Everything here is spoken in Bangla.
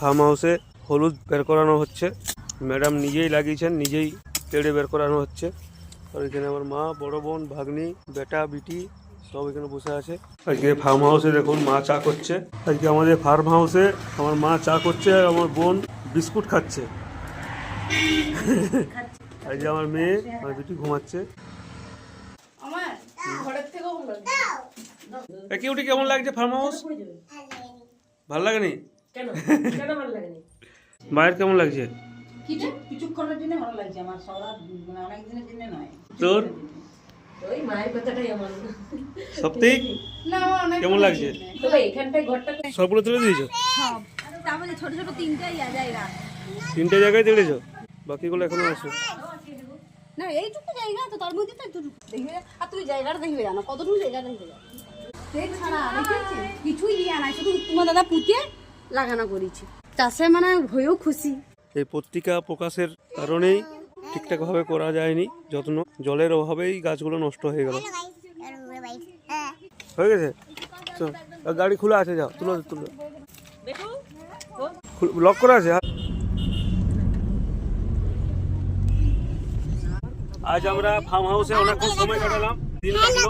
ফার্ম হাউসে হলুদ বের করানো হচ্ছে। ম্যাডাম নিজেই লাগিয়েছেন, নিজেই পেড়ে বের করানো হচ্ছে। আর এখানে আমার মা, বড় বোন, ভাগ্নি, বেটা, বিটি সব এখানে বসে আছে। আজকে ফার্ম হাউসে দেখুন মা চা করছে। আজকে আমাদের ফার্ম হাউসে আমার মা চা করছে আর আমার বোন বিস্কুট খাচ্ছে। আজকে আমার মেয়ে আর বিটি ঘুমাচ্ছে। কিউটি কেমন লাগছে ফার্ম হাউস? ভালো লাগেনি? কেন ভালো লাগেনি? মায়ের কেমন লাগছে? কিছুক্ষণের জন্য ভালো লাগছে আমার, অনেক দিনের জন্য নয়। তোর ওই মায়ের কথাটাই আমার সত্যি কেমন লাগছে? তবে এখানটায় ঘরটা সবগুলো তুলে দিয়েছো? সব তারপরে ছোট ছোট তিনটাই জায়গা, 3টে জায়গায় তুলেছো, বাকিগুলো এখনো আছে। না এইটুকু জায়গা তো, তার মধ্যে তো একটু দেখবে। আর তুই জায়গাটা দেখবে জানো কতটুকু জায়গা দেখবে জানো, ছাড়া কিছুই দিয়ে নাই, শুধু তোমার দাদা পুঁতে লাগানো করেছি। চাষে মানে হয়েও খুশি। এই পত্রিকা প্রকাশের কারণেই ঠিকঠাক ভাবে করা যায়নি যত্ন, জলের অভাবেই গাছগুলো নষ্ট হয়ে গেল। হয়ে গেছে, চল গাড়ি খোলা আছে, যাও তুলো তুলো, লক করা আছে। আজ আমরা ফার্ম হাউসে অনেকক্ষণ সময় কাটালাম, দিন কাটলো।